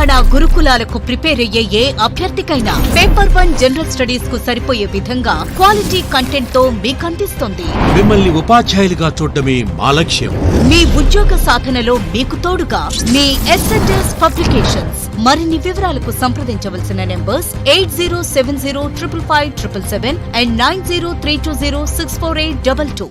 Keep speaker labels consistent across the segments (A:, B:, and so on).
A: తెలంగాణ గురుకులాలకు ప్రిపేర్ అయ్యే ఏ అభ్యర్థికైనా పేపర్ 1 జనరల్ స్టడీస్ కు సరిపోయే విధంగా క్వాలిటీ కంటెంట్ తో మీకు అందిస్తుంది.
B: మిమ్మల్ని ఉపాధ్యాయులుగా చూడటమే మా లక్ష్యం.
A: మీ ఉద్యోగ సాధనలో మీకు తోడుగా మీ ఎస్ఎన్ఎస్ పబ్లికేషన్స్. మరిన్ని వివరాలకు సంప్రదించవలసిన numbers 8070555777 and 9032064822.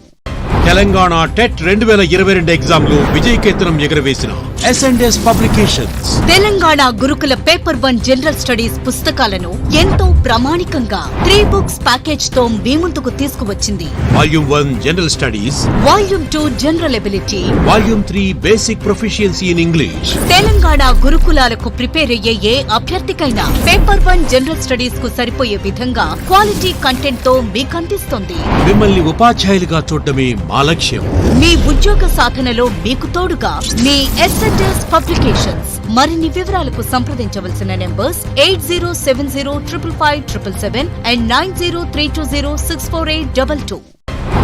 B: Telangana TET 2022 exam లో విజయకేతనం ఎగరవేసిన ఎస్ఎన్ఎస్ పబ్లికేషన్స్.
A: తెలంగాణ గురుకుల పేపర్ 1 జనరల్ స్టడీస్ పుస్తకాలను ఎంతో ప్రామాణికంగా 3 బుక్స్ ప్యాకేజ్ తో మీ ముందుకు తీసుకువచ్చింది.
B: Volume 1 general studies,
A: volume 2 general ability,
B: volume 3 basic proficiency in English.
A: Telangana గురుకులాలకు ప్రిపేర్ అయ్యే ఏ అభ్యర్థికైనా పేపర్ 1 జనరల్ స్టడీస్ కు సరిపోయే విధంగా క్వాలిటీ కంటెంట్ తో మీకు అందిస్తుంది.
B: మిమ్మల్ని ఉపాధ్యాయులుగా చూడటమే మా లక్ష్యం.
A: మీ ఉద్యోగ సాధనలో మీకు తోడుగా మీ ఎస్ఎన్ఎస్ పబ్లికేషన్స్. మరిన్ని వివరాలకు సంప్రదించవలసిన numbers 8070555777 and 9032064822.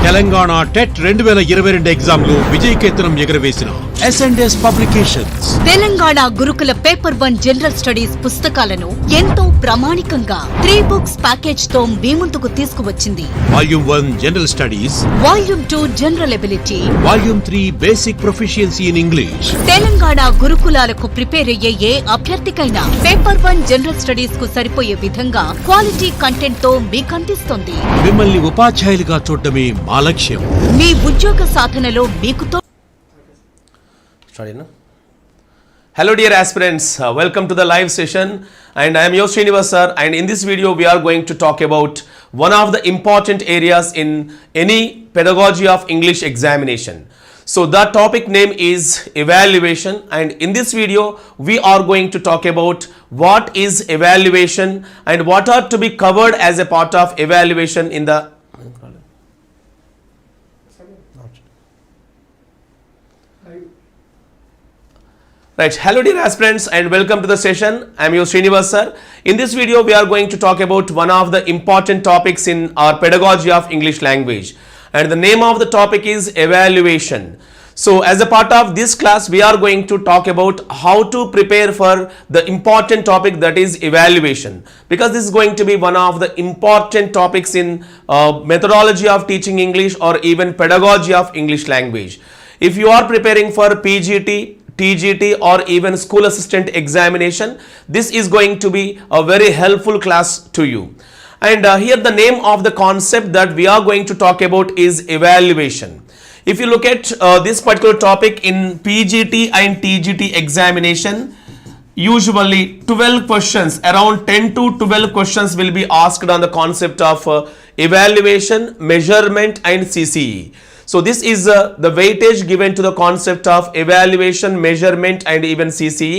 B: Telangana TET 2022 exam లో విజయకేతనం ఎగరవేసిన ఎస్ఎన్ఎస్ పబ్లికేషన్స్.
A: తెలంగాణ గురుకుల పేపర్ 1 జనరల్ స్టడీస్ పుస్తకాలను ఎంతో ప్రామాణికంగా 3 బుక్స్ ప్యాకేజ్ తో మీ ముందుకు తీసుకువచ్చింది.
B: Volume 1 general studies,
A: volume 2 general ability,
B: volume 3 basic proficiency in English.
A: Telangana గురుకులాలకు ప్రిపేర్ అయ్యే ఏ అభ్యర్థికైనా పేపర్ 1 జనరల్ స్టడీస్ కు సరిపోయే విధంగా క్వాలిటీ కంటెంట్ తో మీకు అందిస్తుంది.
B: మిమ్మల్ని ఉపాధ్యాయులుగా చూడటమే మా లక్ష్యం.
A: మీ ఉద్యోగ సాధనలో మీకు
C: Hello dear aspirants, welcome to the live session and I am your Srinivas sir, and in this video we are going to talk about one of the important areas in any pedagogy of English examination. So the topic name is evaluation, and in this video we are going to talk about what is evaluation and what are to be covered as a part of evaluation in the Right, hello dear aspirants and welcome to the session. I am your Srinivas sir. In this video we are going to talk about one of the important topics in our pedagogy of English language, and the name of the topic is evaluation. So as a part of this class we are going to talk about how to prepare for the important topic, that is evaluation, because this is going to be one of the important topics in methodology of teaching English or even pedagogy of English language. If you are preparing for PGT, TGT or even school assistant examination, this is going to be a very helpful class to you. And here the name of the concept that we are going to talk about is evaluation. If you look at this particular topic in PGT and TGT examination, usually 12 questions, around 10 to 12 questions will be asked on the concept of evaluation, measurement and CCE. So this is the weightage given to the concept of evaluation, measurement and even CCE.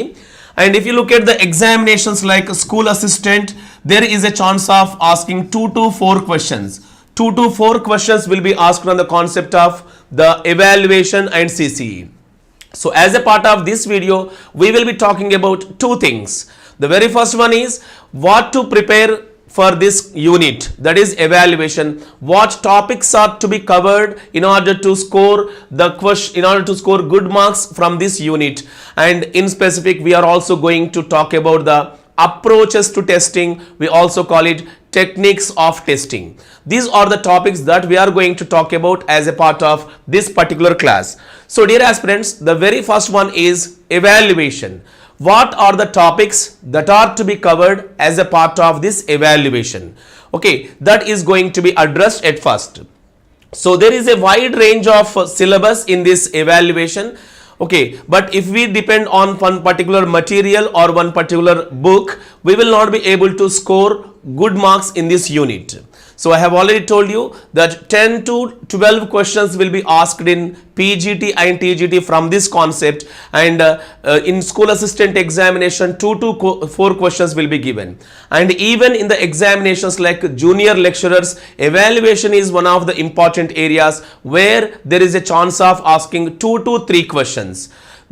C: And if you look at the examinations like school assistant, there is a chance of asking 2 to 4 questions. 2 to 4 questions will be asked on the concept of the evaluation and CCE. So as a part of this video, we will be talking about two things. The very first one is what to prepare for this unit, that is evaluation. What topics are to be covered in order to score the question, in order to score good marks from this unit. And in specific, we are also going to talk about the approaches to testing. We also call it techniques of testing. These are the topics that we are going to talk about as a part of this particular class. So dear aspirants, the very first one is evaluation. What are the topics that are to be covered as a part of this evaluation? Okay, that is going to be addressed at first. So there is a wide range of syllabus in this evaluation. Okay, but if we depend on one particular material or one particular book, we will not be able to score good marks in this unit. So I have already told you that 10 to 12 questions will be asked in PGT and TGT from this concept, and in school assistant examination 2 to 4 questions will be given. And even in the examinations like junior lecturers, evaluation is one of the important areas where there is a chance of asking 2 to 3 questions.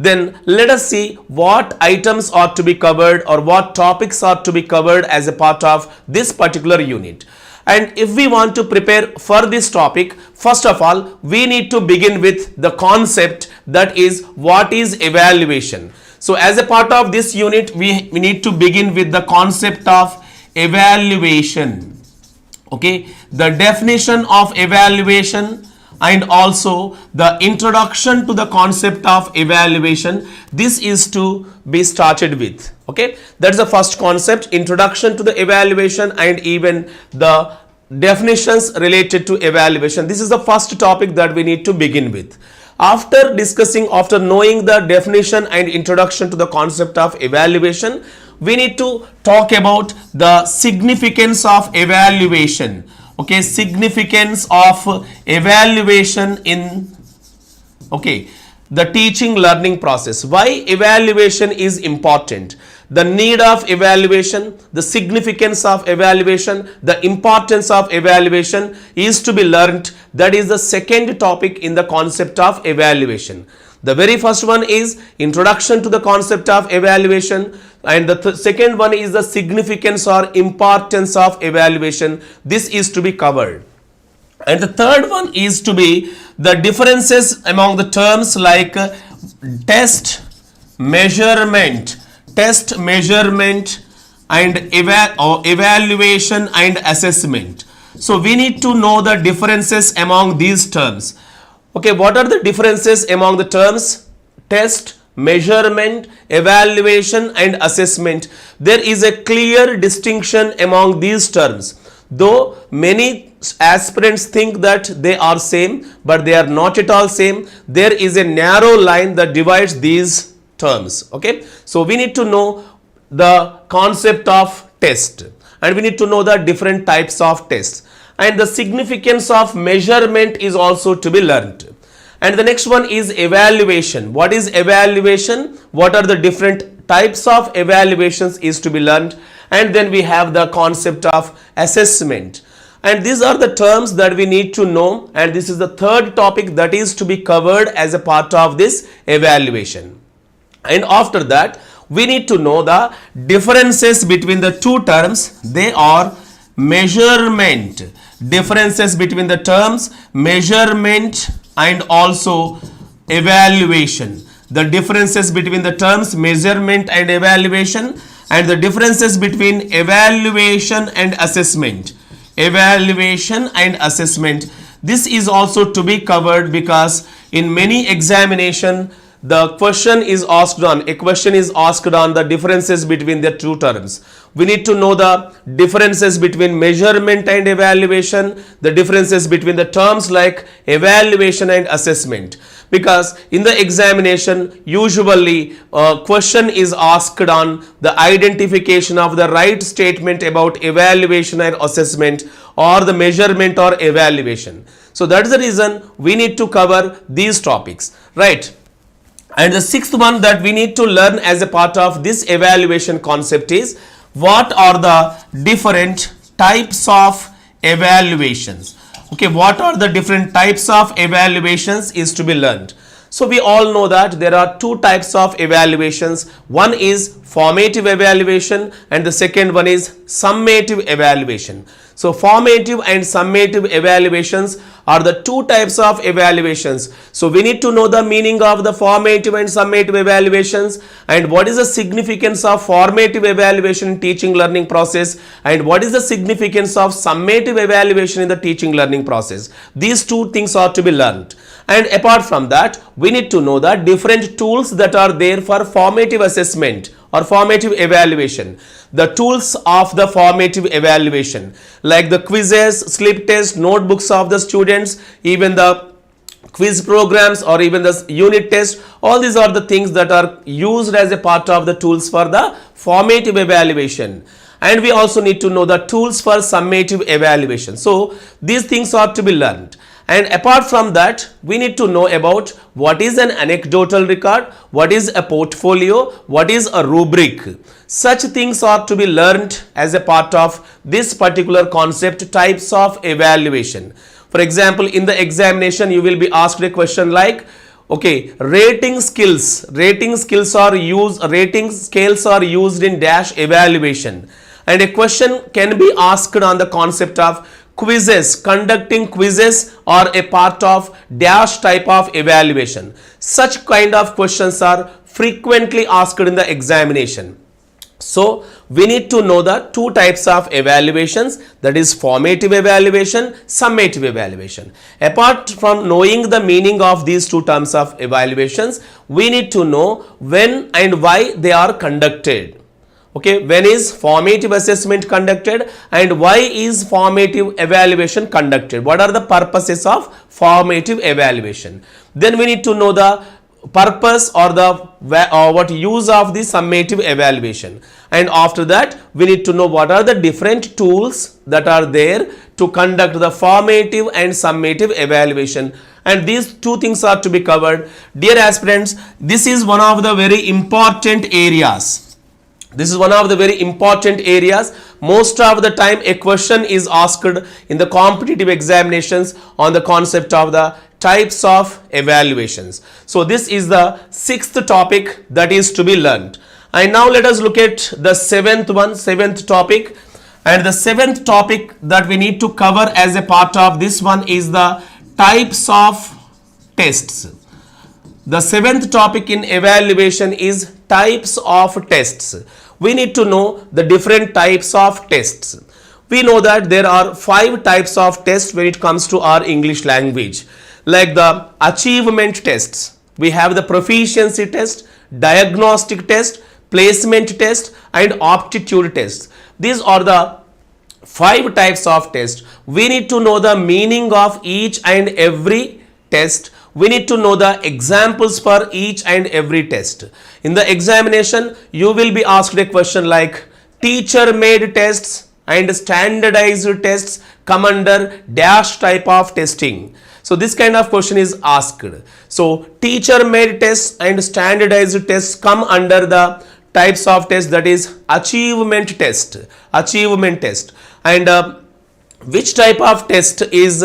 C: Then let us see what items are to be covered or what topics are to be covered as a part of this particular unit. And if we want to prepare for this topic, first of all, we need to begin with the concept, that is what is evaluation. So as a part of this unit, we need to begin with the concept of evaluation. Okay, the definition of evaluation and also the introduction to the concept of evaluation. This is to be started with. Okay, that's the first concept, introduction to the evaluation and even the definitions related to evaluation. This is the first topic that we need to begin with. After knowing the definition and introduction to the concept of evaluation, we need to talk about the significance of evaluation. Okay, significance of evaluation in the teaching learning process. Why evaluation is important? The need of evaluation, the significance of evaluation, the importance of evaluation is to be learnt. That is the second topic in the concept of evaluation. The very first one is introduction to the concept of evaluation, and the second one is the significance or importance of evaluation. This is to be covered. And the third one is to be the differences among the terms like test, measurement and evaluation and assessment. So we need to know the differences among these terms. Okay, what are the differences among the terms test, measurement, evaluation and assessment? There is a clear distinction among these terms. Though many aspirants think that they are same, but they are not at all same. There is a narrow line that divides these terms. Okay, so we need to know the concept of test and we need to know the different types of tests, and the significance of measurement is also to be learnt. And the next one is evaluation. What is evaluation? What are the different types of evaluations is to be learnt. And then we have the concept of assessment. And these are the terms that we need to know, and this is the third topic that is to be covered as a part of this evaluation. And after that, we need to know the differences between the two terms. They are measurement. Differences between the terms measurement and also evaluation. The differences between the terms measurement and evaluation, and the differences between evaluation and assessment. Evaluation and assessment. This is also to be covered because in many examination the question is asked on the differences between the two terms. We need to know the differences between measurement and evaluation, the differences between the terms like evaluation and assessment, because in the examination usually a question is asked on the identification of the right statement about evaluation and assessment or the measurement or evaluation. So that is the reason we need to cover these topics, right? And the sixth one that we need to learn as a part of this evaluation concept is what are the different types of evaluations. Okay, what are the different types of evaluations is to be learned. So we all know that there are two types of evaluations. One is formative evaluation and the second one is summative evaluation. So formative and summative evaluations are the two types of evaluations. So we need to know the meaning of the formative and summative evaluations, and what is the significance of formative evaluation in teaching learning process, and what is the significance of summative evaluation in the teaching learning process. These two things are to be learned. And apart from that, we need to know the different tools that are there for formative assessment or formative evaluation. The tools of the formative evaluation like the quizzes, slip tests, notebooks of the students, even the quiz programs or even the unit test. All these are the things that are used as a part of the tools for the formative evaluation. And we also need to know the tools for summative evaluation. So these things are to be learned. And apart from that, we need to know about what is an anecdotal record, what is a portfolio, what is a rubric. Such things are to be learned as a part of this particular concept, types of evaluation. For example, in the examination, you will be asked a question like, okay, rating scales are used, rating scales are used in dash evaluation. And a question can be asked on the concept of quizzes, conducting quizzes are a part of dash type of evaluation. Such kind of questions are frequently asked in the examination. So we need to know the two types of evaluations, that is formative evaluation, summative evaluation. Apart from knowing the meaning of these two terms of evaluations, we need to know when and why they are conducted. Okay, when is formative assessment conducted and why is formative evaluation conducted? What are the purposes of formative evaluation? Then we need to know the purpose or the what use of the summative evaluation, and after that we need to know what are the different tools that are there to conduct the formative and summative evaluation, and these two things are to be covered. Dear aspirants, this is one of the very important areas. This is one of the very important areas. Most of the time a question is asked in the competitive examinations on the concept of the types of evaluations. So this is the sixth topic that is to be learned. And now let us look at the seventh topic. And the seventh topic that we need to cover as a part of this one is the types of tests. The seventh topic in evaluation is types of tests. We need to know the different types of tests. We know that there are 5 types of tests when it comes to our English language. Like the achievement tests, we have the proficiency test, diagnostic test, placement test and aptitude test. These are the 5 types of tests. We need to know the meaning of each and every test. We need to know the examples for each and every test. In the examination, you will be asked a question like teacher made tests and standardized tests come under dash type of testing. So this kind of question is asked. So teacher made tests and standardized tests come under the types of tests, that is achievement test. And which type of test is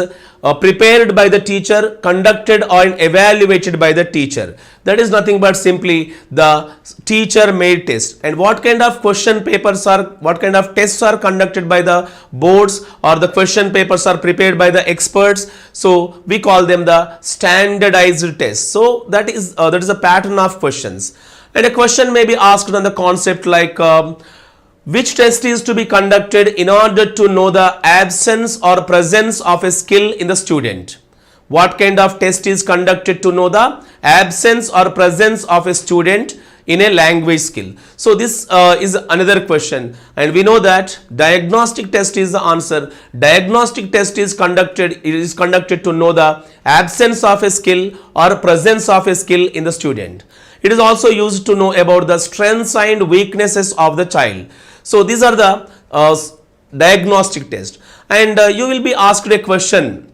C: prepared by the teacher, conducted or evaluated by the teacher? That is nothing but simply the teacher made test. And what kind of what kind of tests are conducted by the boards, or the question papers are prepared by the experts? So we call them the standardized tests. So that is a pattern of questions. And a question may be asked on the concept like which test is to be conducted in order to know the absence or presence of a skill in the student? What kind of test is conducted to know the absence or presence of a student in a language skill? So this is another question, and we know that diagnostic test is the answer. Diagnostic test is conducted to know the absence of a skill or presence of a skill in the student. It is also used to know about the strengths and weaknesses of the child. So these are the diagnostic test. And you will be asked a question,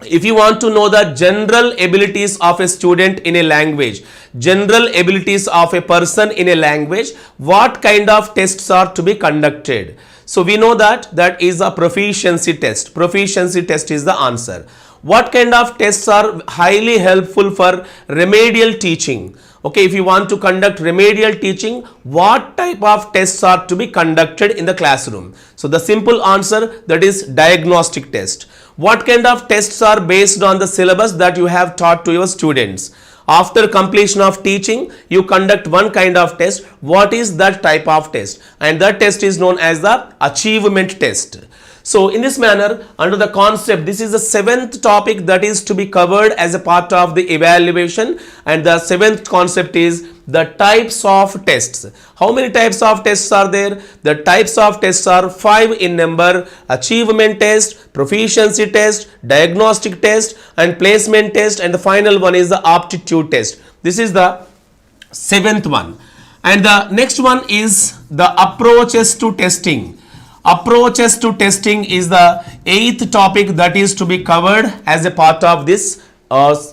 C: if you want to know the general abilities of a student in a language, general abilities of a person in a language, what kind of tests are to be conducted? So we know that is a proficiency test. Proficiency test is the answer. What kind of tests are highly helpful for remedial teaching? Okay, if you want to conduct remedial teaching, what type of tests are to be conducted in the classroom? So the simple answer, that is diagnostic test. What kind of tests are based on the syllabus that you have taught to your students? After completion of teaching, you conduct one kind of test. What is that type of test? And that test is known as the achievement test. So in this manner, under the concept, this is the 7th topic that is to be covered as a part of the evaluation, and the 7th concept is the types of tests. How many types of tests are there? The types of tests are 5 in number: achievement test, proficiency test, diagnostic test and placement test, and the final one is the aptitude test. This is the 7th one. And the next one is the approaches to testing. Approaches to testing is the 8th topic that is to be covered as a part of this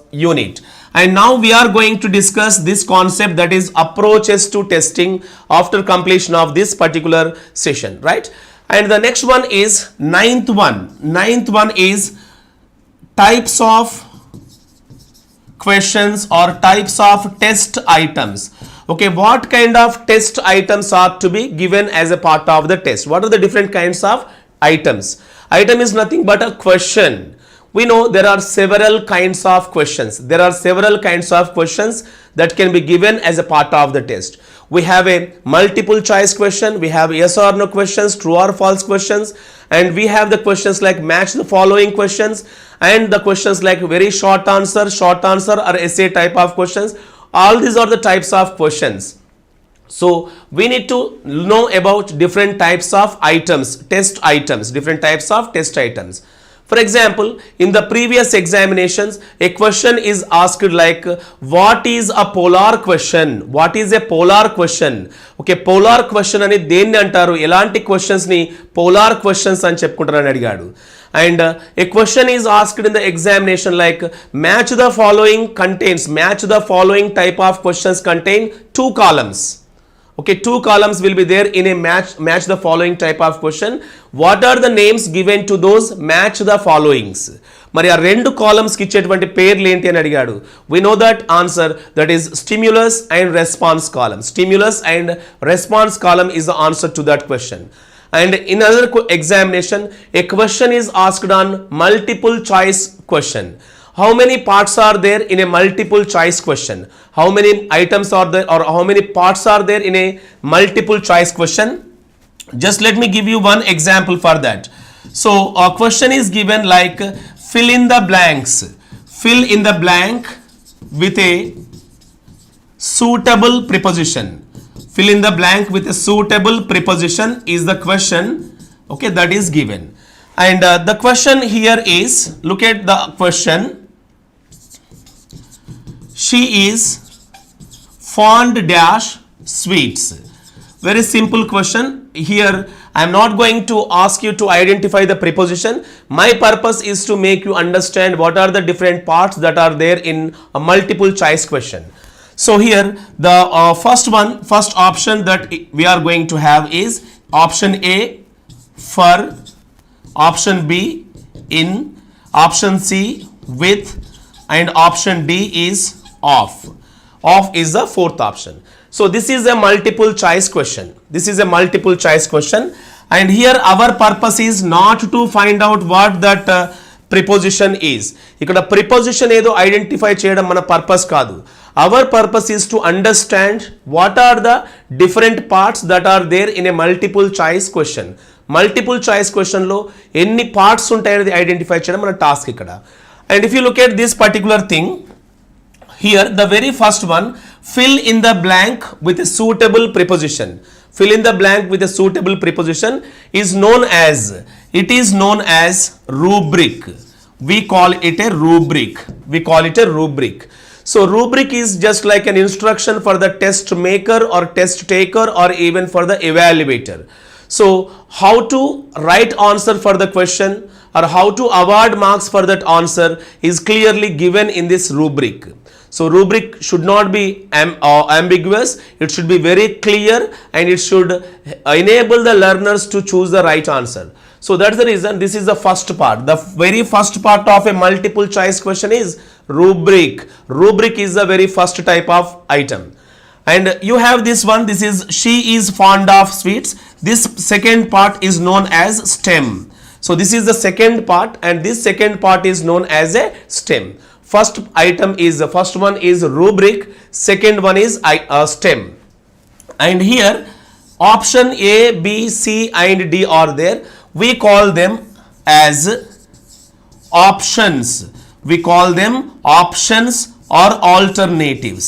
C: unit. And now we are going to discuss this concept, that is approaches to testing, after completion of this particular session, right? And the next one is 9th one. 9th one is types of questions or types of test items. Okay, what kind of test items are to be given as a part of the test? What are the different kinds of items? Item is nothing but a question. we know there are several kinds of questions. There are several kinds of questions that can be given as a part of the test. We have a multiple choice question, we have yes or no questions, true or false questions, and we have the questions like match the following questions, and the questions like very short answer or essay type of questions. All these are the types of questions. So we need to know about different types of items, test items, different types of test items. For example, in the previous examinations, a question is asked like, what is a polar question? What is a polar question? Okay, polar question ani denni antaru, elanti questions ni polar questions ani cheppuntaru ani adigadu. And a question is asked in the examination like, match the following type of questions contain 2 columns. Okay, 2 columns will be there in a match the following type of question. What are the names given to those match the followings? మరి ఆ 2 columns కి ఇచ్చేటువంటి పేర్లు ఏంటి అని అడిగాడు. We know that answer, that is stimulus and response column. Stimulus and response column is the answer to that question. And in another examination, a question is asked on multiple choice question. How many parts are there in a multiple choice question? How many items are there, or how many parts are there in a multiple choice question? Just let me give you one example for that. So a question is given like, fill in the blanks. Fill in the blank with a suitable preposition. Fill in the blank with a suitable preposition is the question, okay, that is given. And the question here is, look at the question. She is fond dash sweets. Very simple question. Here I am not going to ask you to identify the preposition. My purpose is to make you understand what are the different parts that are there in a multiple choice question. So here the first option that we are going to have is option A, for, option B, in, option C, with, and option D is off. Off is the 4th option. So this is a multiple choice question. This is a multiple choice question, and here our purpose is not to find out what that preposition is. ఇక్కడ preposition ఏదో identify చేయడం మన purpose కాదు. Our purpose is to understand what are the different parts that are there in a multiple choice question. Multiple choice question లో ఎన్ని parts ఉంటాయనేది identify చేయడం మన task ఇక్కడ. And if you look at this particular thing, here the very first one, fill in the blank with a suitable preposition. Fill in the blank with a suitable preposition is known as, it is known as rubric. We call it a rubric. We call it a rubric. So rubric is just like an instruction for the test maker or test taker or even for the evaluator. So how to write answer for the question or how to award marks for that answer is clearly given in this rubric. So rubric should not be ambiguous, it should be very clear, and it should enable the learners to choose the right answer. So that's the reason this is the first part. The very first part of a multiple choice question is rubric. Rubric is the very first type of item. And you have this one, this is she is fond of sweets. This second part is known as stem. So this is the second part, and this second part is known as a stem. First one is rubric, second one is stem. And here option A, B, C and D are there. We call them as options. We call them options or alternatives.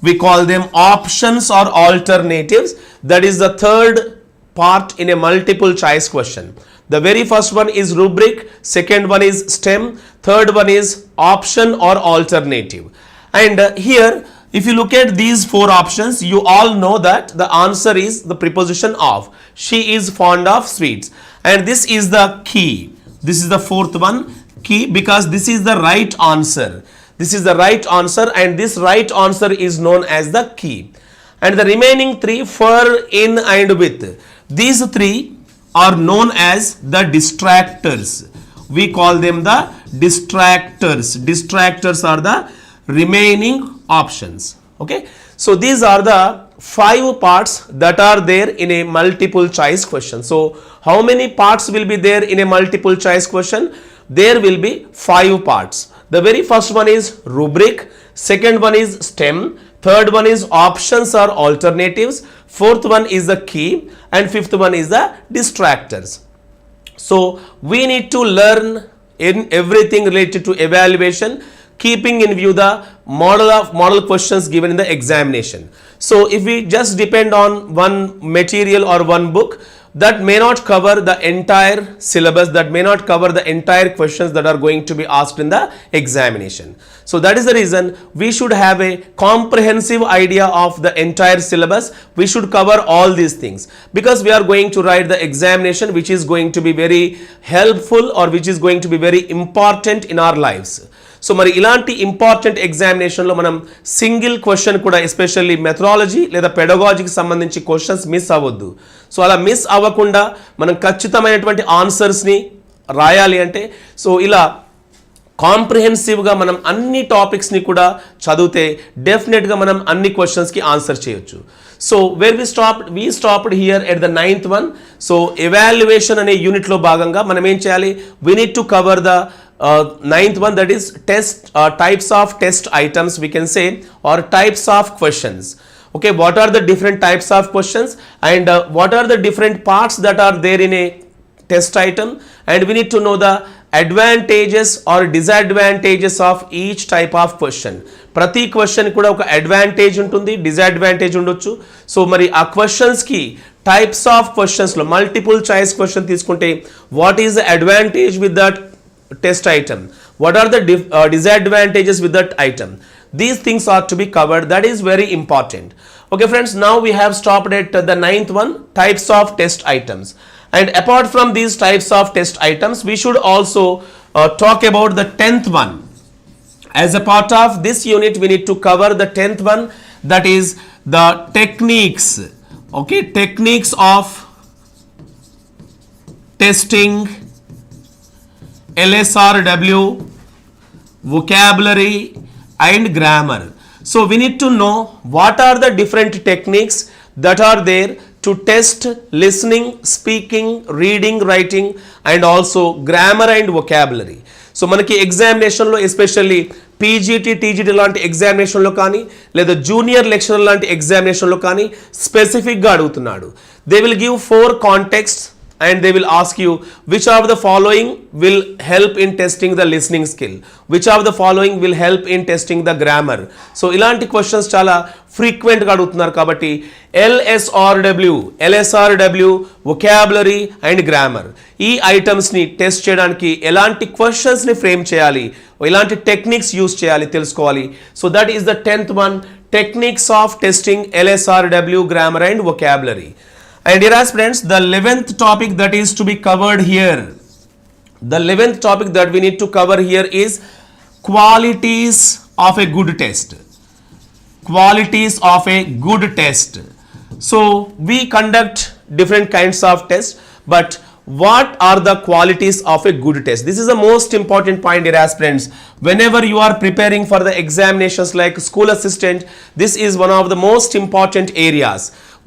C: We call them options or alternatives. That is the third part in a multiple choice question. The very first one is rubric, second one is stem, third one is option or alternative. And here if you look at these 4 options, you all know that the answer is the preposition of. She is fond of sweets, and this is the key. This is the 4th one, key, because this is the right answer. This is the right answer, and this right answer is known as the key. And the remaining 3, for, in and with, these 3 are known as the distractors. We call them the distractors. Distractors are the remaining options. Okay, so these are the 5 parts that are there in a multiple choice question. So how many parts will be there in a multiple choice question? there will be 5 parts. The very first one is rubric, second one is stem, third one is options or alternatives, fourth one is the key, and fifth one is the distractors. So we need to learn in everything related to evaluation, keeping in view the model questions given in the examination. So if we just depend on one material or one book, that may not cover the entire syllabus, that may not cover the entire questions that are going to be asked in the examination. So that is the reason we should have a comprehensive idea of the entire syllabus. We should cover all these things because we are going to write the examination which is going to be very helpful or which is going to be very important in our lives. So మరి ఇలాంటి important ఎగ్జామినేషన్లో మనం single question కూడా especially methodology లేదా పెడగాజీకి సంబంధించి questions miss అవ్వద్దు. So అలా miss అవ్వకుండా మనం ఖచ్చితమైనటువంటి ఆన్సర్స్ని రాయాలి అంటే సో ఇలా కాంప్రిహెన్సివ్గా మనం అన్ని టాపిక్స్ని కూడా చదివితే డెఫినెట్గా మనం అన్ని క్వశ్చన్స్కి ఆన్సర్ చేయొచ్చు. So where we stopped here at the 9th one. So evaluation అనే యూనిట్లో భాగంగా మనం ఏం చేయాలి, we need to cover the 9th one, that is types of test items we can say, or types of questions. Okay, what are the different types of questions and what are the different parts that are there in a test item, and we need to know the advantages or disadvantages of each type of question. ప్రతి question కూడా ఒక advantage ఉంటుంది, disadvantage ఉండొచ్చు. So మరి ఆ క్వశ్చన్స్కి types of క్వశ్చన్స్లో multiple choice question తీసుకుంటే what is the advantage with that test item, what are the disadvantages with that item, these things are to be covered. That is very important. Okay friends, now we have stopped at the 9th one, types of test items, and apart from these types of test items we should also talk about the 10th one. As a part of this unit we need to cover the 10th one, that is the techniques. Okay, techniques of testing, LSRW, vocabulary and grammar. So we need to know what are the different techniques that are there to test listening, speaking, reading, writing and also grammar and vocabulary. So మనకి ఎగ్జామినేషన్లో especially PGT, TGT లాంటి ఎగ్జామినేషన్లో కానీ లేదా junior lecturer లాంటి ఎగ్జామినేషన్లో కానీ స్పెసిఫిక్గా అడుగుతున్నాడు. They will give 4 context and they will ask you which of the following will help in testing the listening skill, which of the following will help in testing the grammar. So ilanti questions chala frequent ga adugutunnaru kabatti LSRW, vocabulary and grammar ee items ni test cheyadaniki elanti questions ni frame cheyali, elanti techniques use cheyali telusukovali. So that is the 10th one, techniques of testing LSRW, grammar and vocabulary. And dear aspirants, the 11th topic that is to be covered here, the 11th topic that we need to cover here is qualities of a good test. Qualities of a good test. So we conduct different kinds of tests, but what are the qualities of a good test? This is the most important point, dear aspirants. Whenever you are preparing for the examinations like school assistant, this is one of the most important areas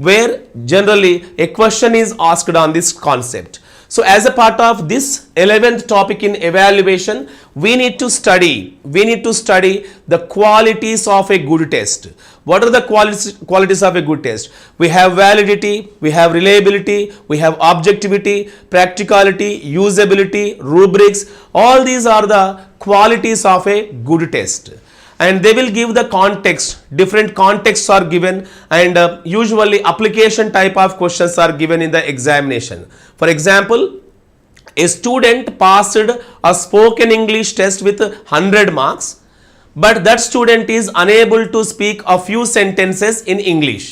C: where generally a question is asked on this concept. So as a part of this 11th topic in evaluation, we need to study the qualities of a good test. What are the qualities of a good test? We have validity, we have reliability, we have objectivity, practicality, usability, rubrics. All these are the qualities of a good test. And they will give the context, different contexts are given, and usually application type of questions are given in the examination. For example, a student passed a spoken English test with 100 marks, but that student is unable to speak a few sentences in English.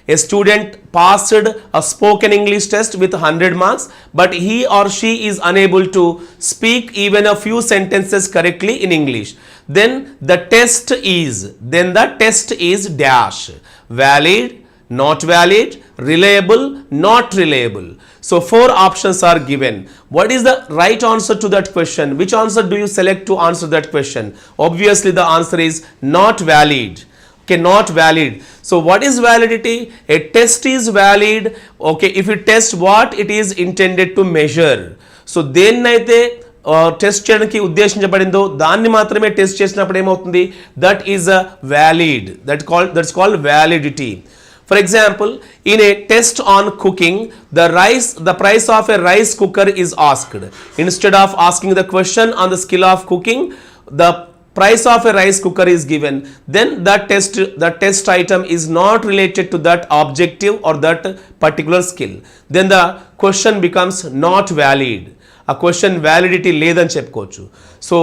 C: A student passed a spoken English test with 100 marks, but he or she is unable to speak even a few sentences correctly in English. Then the test is dash, valid, not valid, reliable, not reliable. So 4 options are given. What is the right answer to that question? Which answer do you select to answer that question? Obviously the answer is not valid. Okay, not valid. So what is validity? A test is valid, okay, if it tests what it is intended to measure. So denaithe test చేయడానికి ఉద్దేశించబడిందో దాన్ని మాత్రమే test చేసినప్పుడు ఏమవుతుంది, that is a valid, that's called validity. For example, in a test on cooking, the price of a rice cooker is asked. Instead of asking the question on the skill of cooking, the price of a rice cooker is given. Then the test item is not related to that objective or that particular skill. Then the question becomes not valid. A question validity లేదని చెప్పుకోవచ్చు. So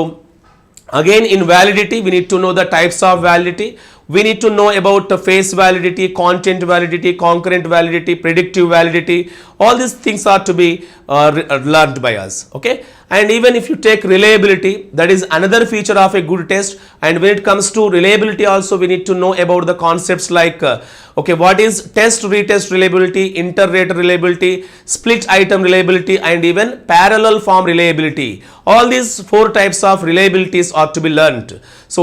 C: again, in validity we need to know the types of validity. We need to know about the face validity, content validity, concurrent validity, predictive validity. All these things are to be learned by us. Okay, and even if you take reliability, that is another feature of a good test. And when it comes to reliability also, we need to know about the concepts like okay, what is test retest reliability, inter-rater reliability, split item reliability, and even parallel form reliability. All these 4 types of reliabilities are to be learned. So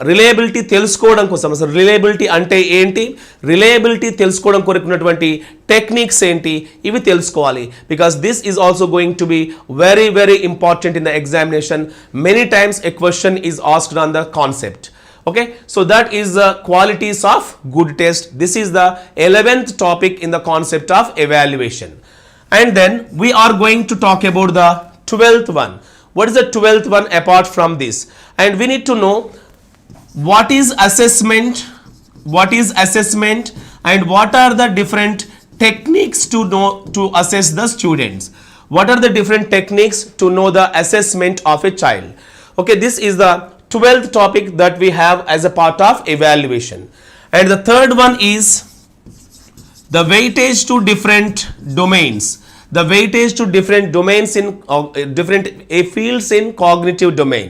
C: reliability తెలుసుకోవడం కోసం, అసలు reliability అంటే ఏంటి, reliability తెలుసుకోవడం కొరకున్నటువంటి techniques ఏంటి, ఇవి తెలుసుకోవాలి. Because this is also going to be very very important in the examination. Many times a question is asked on the concept. Okay, so that is the qualities of good test. This is the 11th topic in the concept of evaluation. And then we are going to talk about the 12th one. What is the 12th one apart from this? And we need to know what is assessment, and what are the different techniques to assess the students. What are the different techniques to know the assessment of a child? Okay, this is the 12th topic that we have as a part of evaluation. And the third one is the weightage to different domains. The weightage to different domains in different fields in cognitive domain.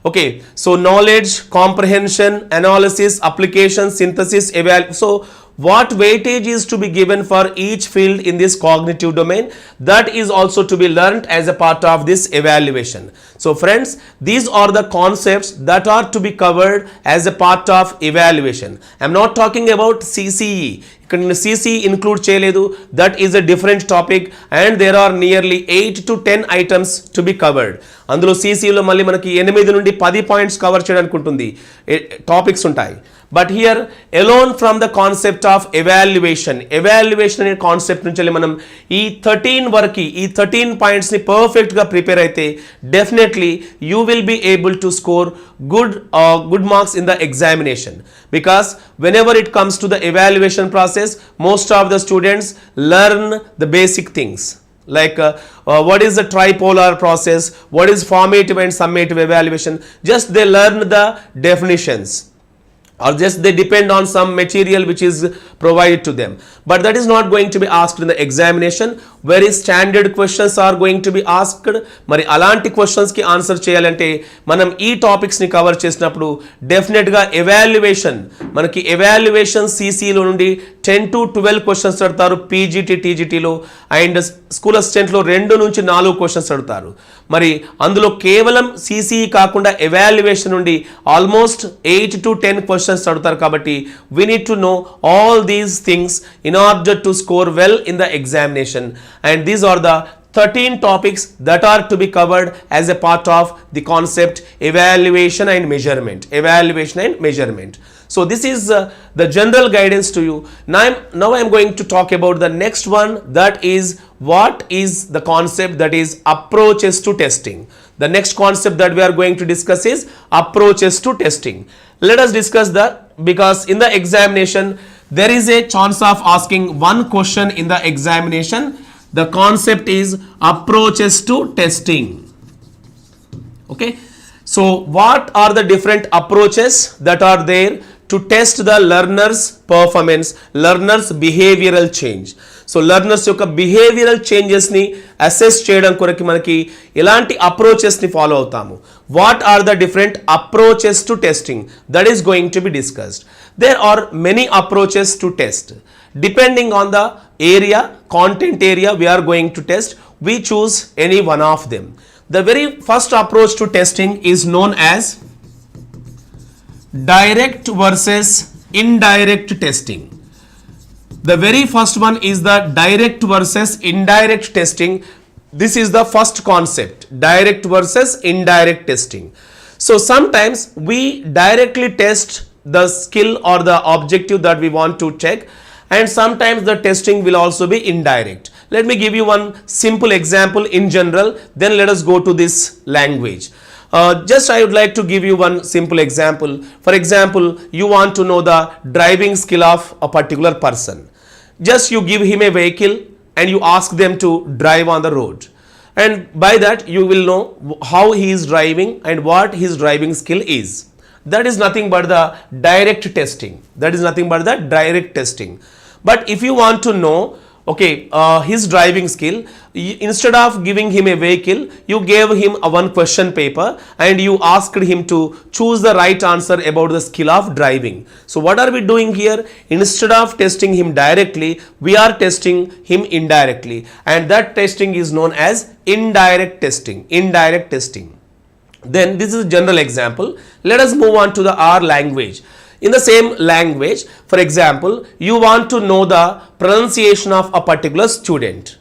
C: Okay, so knowledge, comprehension, analysis, application, synthesis, evaluation. So what weightage is to be given for each field in this cognitive domain, that is also to be learnt as a part of this evaluation. So friends, these are the concepts that are to be covered as a part of evaluation. I am not talking about CCE. ఇక్కడ నేను CCE include చేయలేదు, that is a different topic, and there are nearly 8 to 10 items to be covered. అందులో CCEలో మళ్ళీ మనకి 8 నుండి 10 points cover చేయడానికి ఉంటుంది, topics ఉంటాయి. But here alone from the concept of evaluation అనే కాన్సెప్ట్ నుంచి మనం ఈ 13 వరకు ఈ 13 పాయింట్స్ ని పర్ఫెక్ట్ గా ప్రిపేర్ అయితే definitely you will be able to score good marks in the examination. Because whenever it comes to the evaluation process, most of the students learn the basic things like what is the tripolar process, what is formative and summative evaluation. Just they learn the definitions, or just they depend on some material which is provided to them, but that is not going to be asked in the examination. Very standard questions are going to be asked. మరి అలాంటి questions కి answer చేయాలంటే మనం ఈ topics ని cover చేసినప్పుడు definite గా evaluation, మనకి ఎవాల్యుయేషన్ సిసిలో నుండి 10 to 12 క్వశ్చన్స్ అడుగుతారు పీజీటీ టీజీటీలో, అండ్ స్కూల్ అసిస్టెంట్లో 2 నుంచి 4 క్వశ్చన్స్ అడుగుతారు. మరి అందులో కేవలం సిసిఈ కాకుండా ఎవాల్యుయేషన్ నుండి ఆల్మోస్ట్ 8 to 10 క్వశ్చన్స్ అడుగుతారు. కాబట్టి we need to know all these things in order to score well in the examination. And these are the 13 topics that are to be covered as a part of the concept evaluation and measurement. So this is the general guidance to you. Now I am going to talk about the next one, that is what is the concept that is approaches to testing. The next concept that we are going to discuss is approaches to testing. Let us discuss that, because in the examination there is a chance of asking one question in the examination. The concept is approaches to testing. Okay, so what are the different approaches that are there to test the learner's performance, learner's behavioral change? సో learners యొక్క behavioural చేంజెస్ని assess చేయడం కొరకు మనకి ఎలాంటి అప్రోచెస్ని follow అవుతాము? What are the different approaches to testing? That is going to be discussed. There are many approaches to test. Depending on the area, content area we are going to test, we choose any one of them. The very first approach to testing is known as direct versus indirect testing. The very first one is the direct versus indirect testing. This is the first concept, direct versus indirect testing. So sometimes we directly test the skill or the objective that we want to check, and sometimes the testing will also be indirect. Let me give you one simple example in general, then let us go to this language. Just I would like to give you one simple example. For example, you want to know the driving skill of a particular person. Just you give him a vehicle and you ask them to drive on the road, and by that you will know how he is driving and what his driving skill is. That is nothing but the direct testing. But if you want to know, okay, his driving skill, instead of giving him a vehicle, you gave him a one question paper and you asked him to choose the right answer about the skill of driving. So what are we doing here? Instead of testing him directly, we are testing him indirectly, and that testing is known as indirect testing. Then this is a general example. Let us move on to the R language. In the same language, for example, you want to know the pronunciation of a particular student,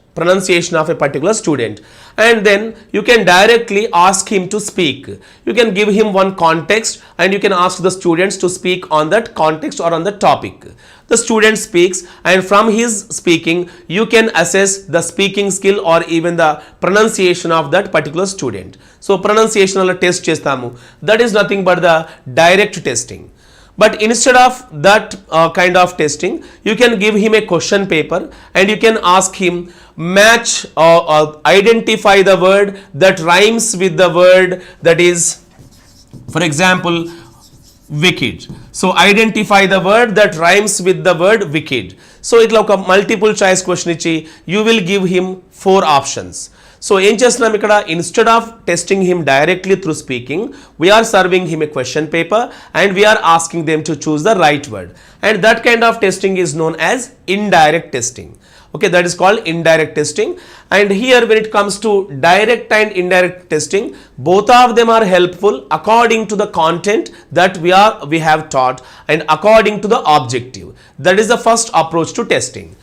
C: and then you can directly ask him to speak. You can give him one context and you can ask the students to speak on that context or on the topic. The student speaks, and from his speaking you can assess the speaking skill or even the pronunciation of that particular student. So pronunciation test chestamu, that is nothing but the direct testing. But instead of that kind of testing, you can give him a question paper and you can ask him match or identify the word that rhymes with the word that is, for example, wicked. So identify the word that rhymes with the word wicked. So it like a multiple choice question ichi, you will give him 4 options. So ఏం చేస్తున్నాం ఇక్కడ, instead of testing him directly through speaking, we are serving him a question paper and we are asking them to choose the right word, and that kind of testing is known as indirect testing. Okay, that is called indirect testing. And here when it comes to direct and indirect testing, both of them are helpful according to the content that we have taught and according to the objective. That is the first approach to testing.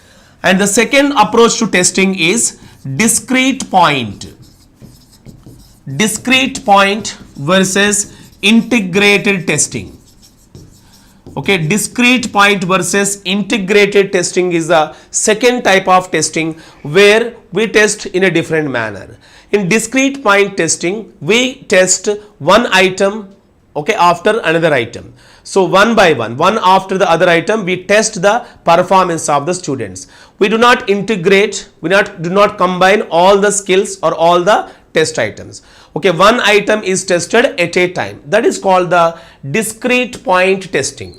C: And the second approach to testing is discrete point versus integrated testing. Okay, discrete point versus integrated testing is the second type of testing where we test in a different manner. In discrete point testing, we test one item, okay, after another item. So one by one after the other item, we test the performance of the students. We do not integrate, do not combine all the skills or all the test items. Okay, one item is tested at a time. That is called the discrete point testing.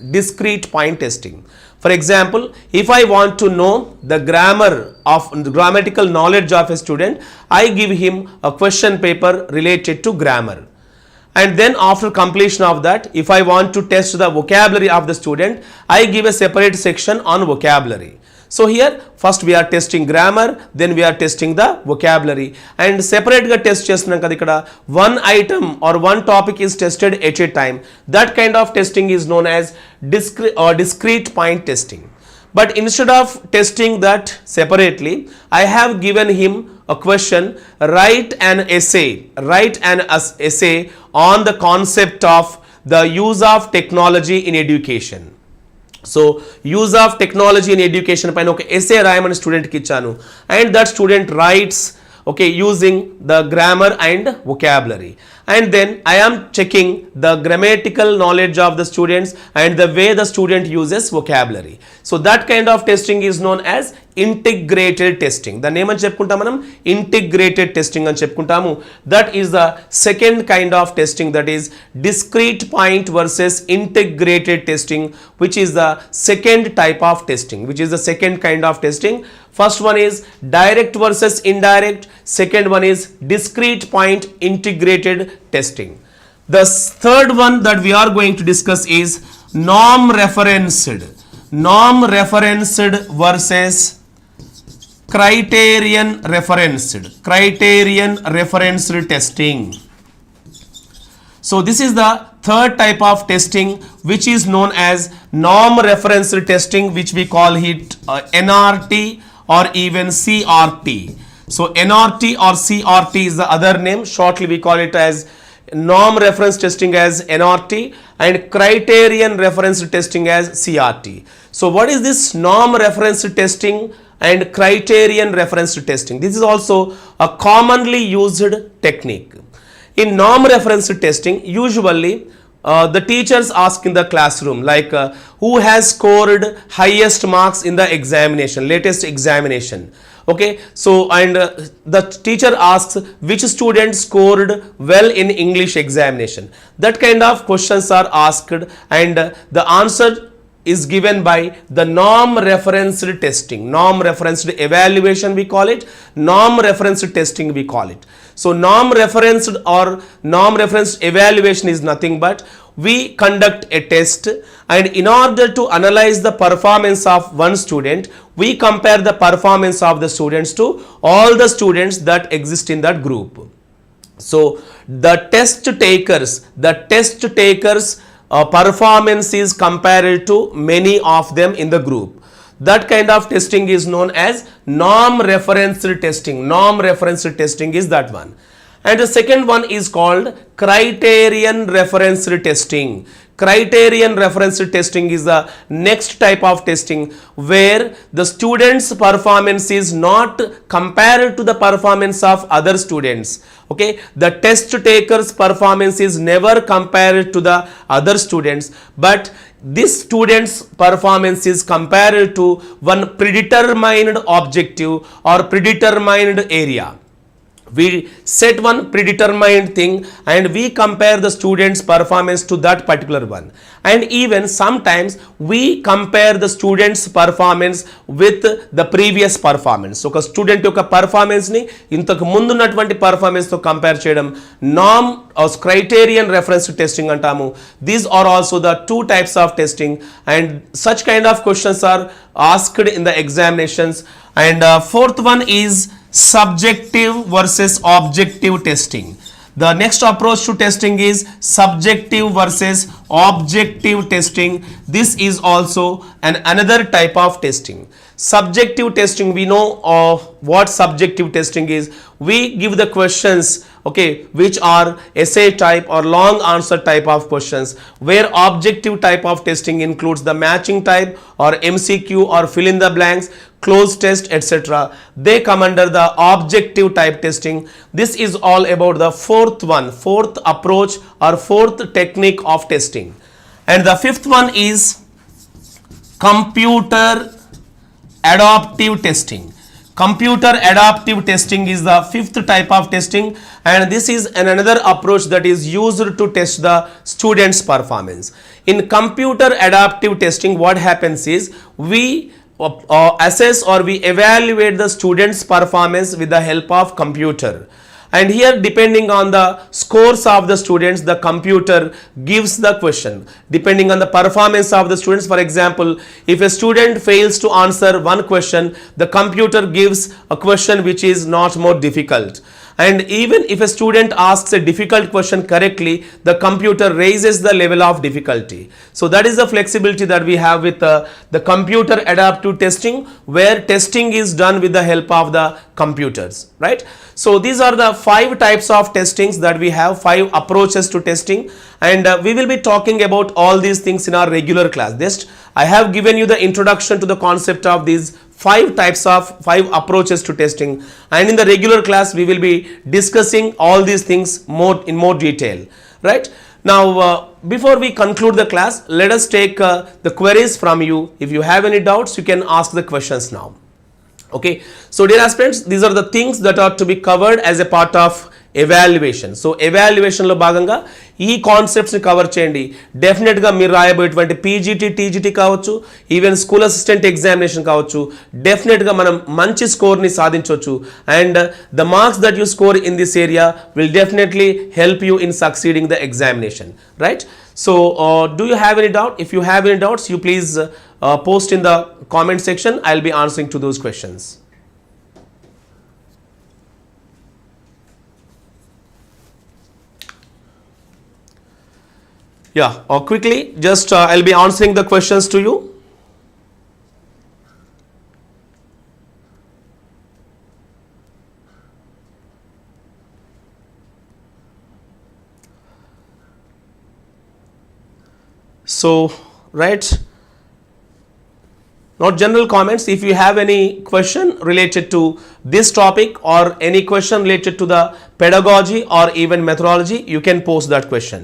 C: For example, if I want to know the grammatical knowledge of a student, I give him a question paper related to grammar. And then after completion of that, if I want to test the vocabulary of the student, I give a separate section on vocabulary. So here first we are testing grammar, then we are testing the vocabulary, and separate ga test chestunnam kada ikkada one item or one topic is tested at a time. That kind of testing is known as discrete point testing. But instead of testing that separately, I have given him a question, write an essay on the concept of the use of technology in education. So use of technology in education paina oka essay rayamani student ki ichanu, and that student writes, okay, using the grammar and vocabulary, and then I am checking the grammatical knowledge of the students and the way the student uses vocabulary. So that kind of testing is known as integrated testing. The name ani cheppuntam manam integrated testing ani cheppuntamu. That is the second kind of testing, that is discrete point versus integrated testing, which is the second type of testing, which is the second kind of testing. First one is direct versus indirect, second one is discrete point integrated testing. The third one that we are going to discuss is norm referenced versus criterion referenced testing. So this is the third type of testing, which is known as norm referenced testing, which we call it NRT or even CRT. So NRT or CRT is the other name. Shortly we call it as norm reference testing as NRT and criterion reference testing as CRT. So what is this norm reference testing and criterion reference testing? This is also a commonly used technique. In norm reference testing, usually the teachers ask in the classroom like who has scored highest marks in the examination, latest examination. Okay, so and the teacher asks which student scored well in English examination. That kind of questions are asked and the answer is given by the norm referenced testing, norm referenced evaluation we call it, norm referenced testing we call it. So norm referenced or norm referenced evaluation is nothing but we conduct a test and in order to analyze the performance of one student, we compare the performance of the students to all the students that exist in that group. So the test takers performance is compared to many of them in the group. That kind of testing is known as norm referenced testing. Norm referenced testing is that one. And the second one is called criterion referenced testing. Criterion referenced testing is the next type of testing where the students' performance is not compared to the performance of other students. Okay, the test takers' performance is never compared to the other students, but this student's performance is compared to one predetermined objective or predetermined area. We set one predetermined thing and we compare the student's performance to that particular one. And even sometimes we compare the student's performance with the previous performance. So ఒక student యొక్క performance ని ఇంతకు ముందున్నటువంటి performance తో compare చేయడం norm criterion reference testing అంటాము. These are also the two types of testing and such kind of questions are asked in the examinations. And fourth one is subjective versus objective testing. The next approach to testing is subjective versus objective testing. This is also another type of testing. Subjective testing, we know what subjective testing is. We give the questions, okay, which are essay type or long answer type of questions, where objective type of testing includes the matching type or MCQ or fill in the blanks, closed test, etc. They come under the objective type testing. This is all about the fourth approach or fourth technique of testing. And the fifth one is computer adaptive testing. Computer adaptive testing is the fifth type of testing, and this is another approach that is used to test the students' performance. In computer adaptive testing, what happens is we assess or we evaluate the students' performance with the help of computer. And here, depending on the scores of the students, the computer gives the question depending on the performance of the students. For example, if a student fails to answer one question, the computer gives a question which is not more difficult. And even if a student asks a difficult question correctly, the computer raises the level of difficulty. So that is the flexibility that we have with the computer adaptive testing, where testing is done with the help of the computers, right? So these are the 5 types of testings that we have, 5 approaches to testing, and we will be talking about all these things in our regular class. Just I have given you the introduction to the concept of these 5 types of 5 approaches to testing, and in the regular class we will be discussing all these things in more detail, right? Now before we conclude the class, let us take the queries from you. If you have any doubts, you can ask the questions now. Okay, so dear aspirants, these are the things that are to be covered as a part of evaluation. So evaluation lo bhaganga ee concepts ni cover cheyandi. Definitely ga meer rayaboyetvanti PGT TGT kavachu, even school assistant examination kavachu, definitely ga manam manchi score ni sadinchochu, and the marks that you score in this area will definitely help you in succeeding the examination, right? So do you have any doubt? If you have any doubts, you please post in the comment section. I'll be answering to those questions. Yeah, or quickly, just I'll be answering the questions to you. So, right. Not general comments. If you have any question related to this topic or any question related to the pedagogy or even methodology, you can post that question.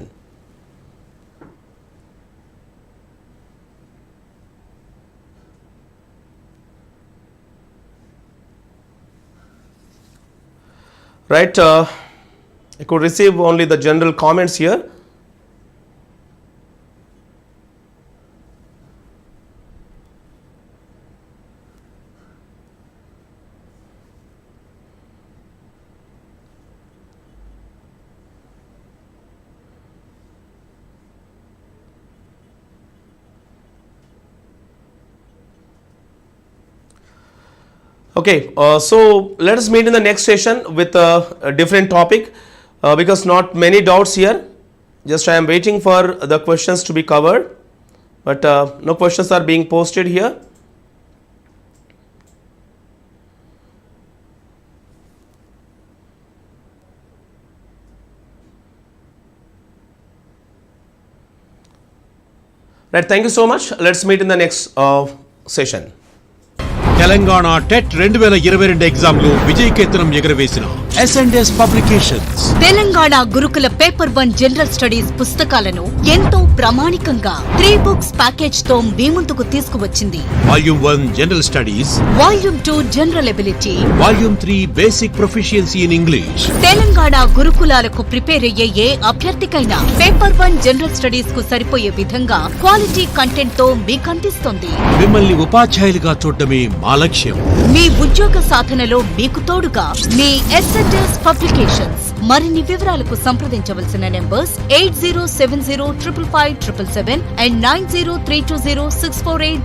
C: Right. I could receive only the general comments here. Okay, so let us meet in the next session with a different topic because not many doubts here. Just I am waiting for the questions to be covered, but no questions are being posted here. Right, thank you so much. Let's meet in the next session.
B: Telangana TET 2022 ఎగ్జామ్లో విజయకేతనం ఎగరవేసిన S&S publications
A: Telangana గురుకుల paper 1 general studies పుస్తకాలను ఎంతో ప్రామాణికంగా 3 books package తో మీ ముందుకు తీసుకువచ్చింది.
B: Volume 1 general studies,
A: volume 2 general ability,
B: volume 3 basic proficiency in English.
A: Telangana గురుకులాలకు ప్రిపేర్ అయ్యే ఏ అభ్యర్థికైనా పేపర్ 1 జనరల్ స్టడీస్ కు సరిపోయే విధంగా క్వాలిటీ కంటెంట్ తో మీకు అందిస్తోంది.
B: మిమ్మల్ని ఉపాధ్యాయులుగా చూడడమే మా లక్ష్యం.
A: మీ ఉద్యోగ సాధనలో మీకు తోడుగా మీ S&S పబ్లికేషన్స్. మరిన్ని వివరాలకు సంప్రదించవలసిన నెంబర్స్ 8070555577 and 90320648.